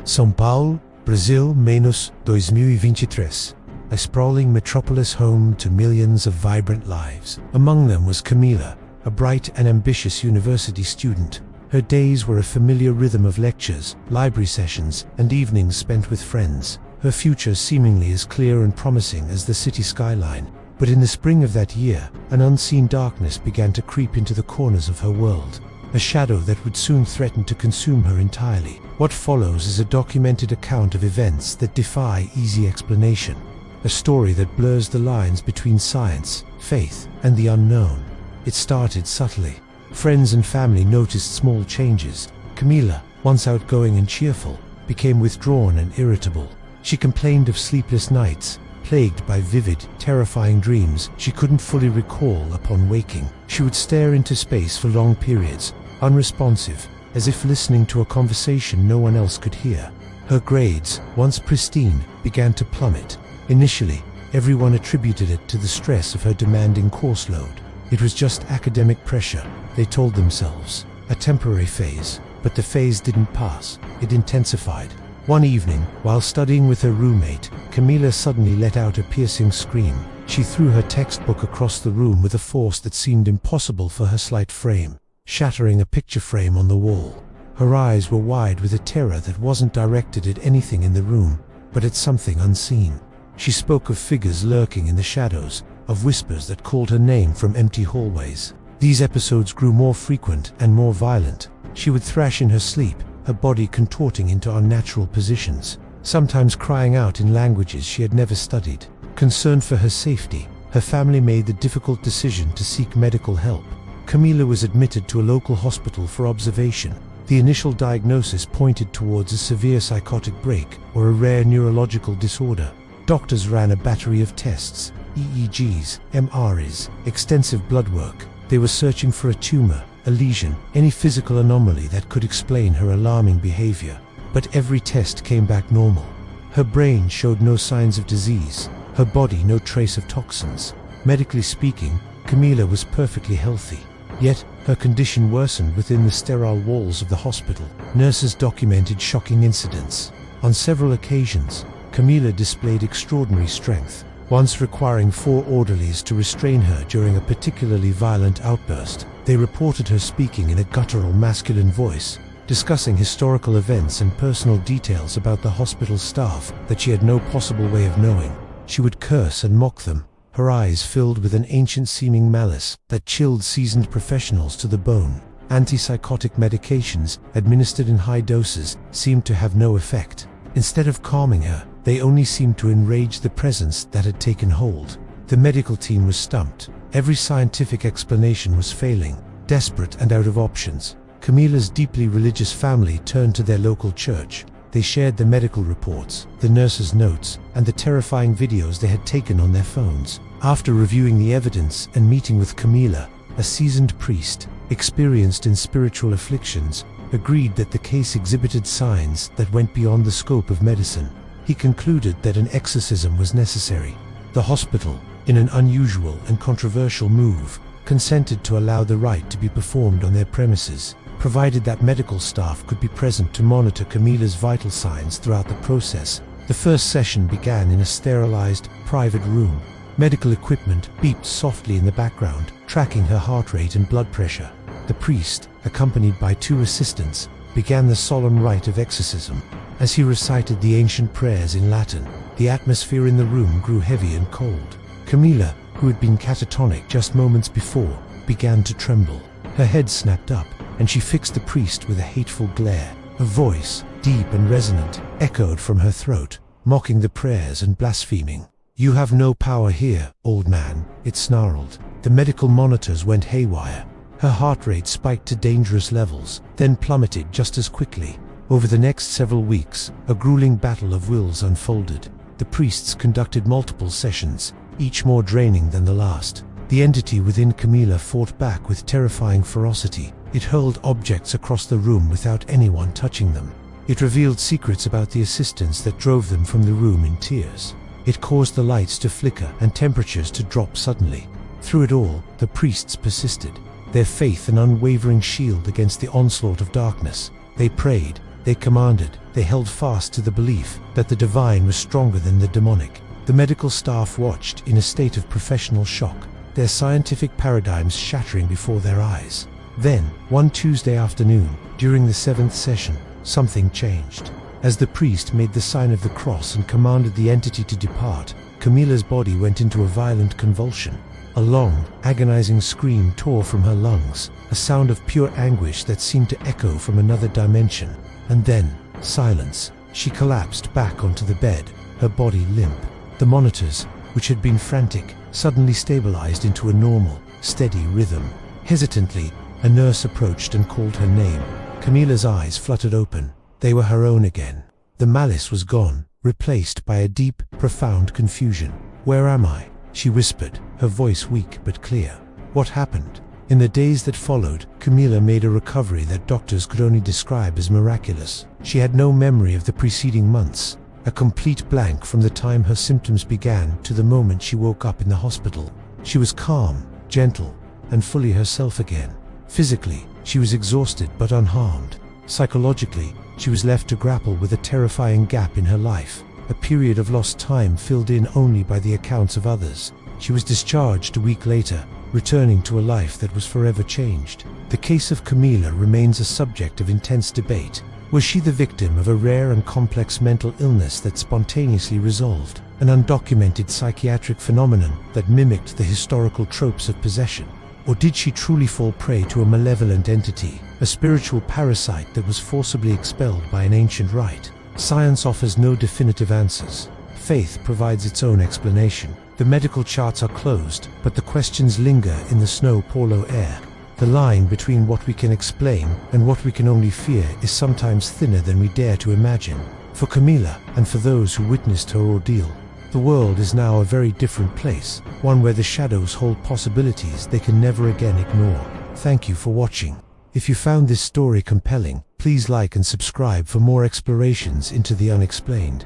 São Paulo, Brazil, menos 2023. A sprawling metropolis home to millions of vibrant lives. Among them was Camila, a bright and ambitious university student. Her days were a familiar rhythm of lectures, library sessions, and evenings spent with friends. Her future seemingly as clear and promising as the city skyline. But in the spring of that year, an unseen darkness began to creep into the corners of her world. A shadow that would soon threaten to consume her entirely. What follows is a documented account of events that defy easy explanation. A story that blurs the lines between science, faith, and the unknown. It started subtly. Friends and family noticed small changes. Camila, once outgoing and cheerful, became withdrawn and irritable. She complained of sleepless nights, plagued by vivid, terrifying dreams she couldn't fully recall upon waking. She would stare into space for long periods, unresponsive, as if listening to a conversation no one else could hear. Her grades, once pristine, began to plummet. Initially, everyone attributed it to the stress of her demanding course load. It was just academic pressure, they told themselves. A temporary phase. But the phase didn't pass. It intensified. One evening, while studying with her roommate, Camila suddenly let out a piercing scream. She threw her textbook across the room with a force that seemed impossible for her slight frame, shattering a picture frame on the wall. Her eyes were wide with a terror that wasn't directed at anything in the room, but at something unseen. She spoke of figures lurking in the shadows, of whispers that called her name from empty hallways. These episodes grew more frequent and more violent. She would thrash in her sleep, her body contorting into unnatural positions, sometimes crying out in languages she had never studied. Concerned for her safety, her family made the difficult decision to seek medical help. Camila was admitted to a local hospital for observation. The initial diagnosis pointed towards a severe psychotic break or a rare neurological disorder. Doctors ran a battery of tests, EEGs, MRIs, extensive blood work. They were searching for a tumor, a lesion, any physical anomaly that could explain her alarming behavior. But every test came back normal. Her brain showed no signs of disease, her body no trace of toxins. Medically speaking, Camila was perfectly healthy. Yet, her condition worsened within the sterile walls of the hospital. Nurses documented shocking incidents. On several occasions, Camila displayed extraordinary strength, once requiring 4 orderlies to restrain her during a particularly violent outburst. They reported her speaking in a guttural masculine voice, discussing historical events and personal details about the hospital staff that she had no possible way of knowing. She would curse and mock them, her eyes filled with an ancient-seeming malice that chilled seasoned professionals to the bone. Antipsychotic medications, administered in high doses, seemed to have no effect. Instead of calming her, they only seemed to enrage the presence that had taken hold. The medical team was stumped. Every scientific explanation was failing. Desperate and out of options, Camila's deeply religious family turned to their local church. They shared the medical reports, the nurses' notes, and the terrifying videos they had taken on their phones. After reviewing the evidence and meeting with Camila, a seasoned priest, experienced in spiritual afflictions, agreed that the case exhibited signs that went beyond the scope of medicine. He concluded that an exorcism was necessary. The hospital, in an unusual and controversial move, consented to allow the rite to be performed on their premises, provided that medical staff could be present to monitor Camila's vital signs throughout the process. The first session began in a sterilized, private room. Medical equipment beeped softly in the background, tracking her heart rate and blood pressure. The priest, accompanied by 2 assistants, began the solemn rite of exorcism. As he recited the ancient prayers in Latin, the atmosphere in the room grew heavy and cold. Camila, who had been catatonic just moments before, began to tremble. Her head snapped up, and she fixed the priest with a hateful glare. A voice, deep and resonant, echoed from her throat, mocking the prayers and blaspheming. "You have no power here, old man," it snarled. The medical monitors went haywire. Her heart rate spiked to dangerous levels, then plummeted just as quickly. Over the next several weeks, a grueling battle of wills unfolded. The priests conducted multiple sessions, each more draining than the last. The entity within Camila fought back with terrifying ferocity. It hurled objects across the room without anyone touching them. It revealed secrets about the assistants that drove them from the room in tears. It caused the lights to flicker and temperatures to drop suddenly. Through it all, the priests persisted, their faith an unwavering shield against the onslaught of darkness. They prayed, They commanded, they held fast to the belief that the divine was stronger than the demonic. The medical staff watched in a state of professional shock, their scientific paradigms shattering before their eyes. Then, one Tuesday afternoon, during the 7th session, something changed. As the priest made the sign of the cross and commanded the entity to depart, Camila's body went into a violent convulsion. A long, agonizing scream tore from her lungs, a sound of pure anguish that seemed to echo from another dimension. And then, silence. She collapsed back onto the bed, her body limp. The monitors, which had been frantic, suddenly stabilized into a normal, steady rhythm. Hesitantly, a nurse approached and called her name. Camila's eyes fluttered open. They were her own again. The malice was gone, replaced by a deep, profound confusion. "Where am I?" she whispered, her voice weak but clear. What happened? In the days that followed, Camila made a recovery that doctors could only describe as miraculous. She had no memory of the preceding months, a complete blank from the time her symptoms began to the moment she woke up in the hospital. She was calm, gentle, and fully herself again. Physically, she was exhausted but unharmed. Psychologically, she was left to grapple with a terrifying gap in her life, a period of lost time filled in only by the accounts of others. She was discharged a week later, returning to a life that was forever changed. The case of Camila remains a subject of intense debate. Was she the victim of a rare and complex mental illness that spontaneously resolved, an undocumented psychiatric phenomenon that mimicked the historical tropes of possession? Or did she truly fall prey to a malevolent entity, a spiritual parasite that was forcibly expelled by an ancient rite? Science offers no definitive answers. Faith provides its own explanation. The medical charts are closed, but the questions linger in the snow polo air. The line between what we can explain and what we can only fear is sometimes thinner than we dare to imagine. For Camila, and for those who witnessed her ordeal, the world is now a very different place, one where the shadows hold possibilities they can never again ignore. Thank you for watching. If you found this story compelling, please like and subscribe for more explorations into the unexplained.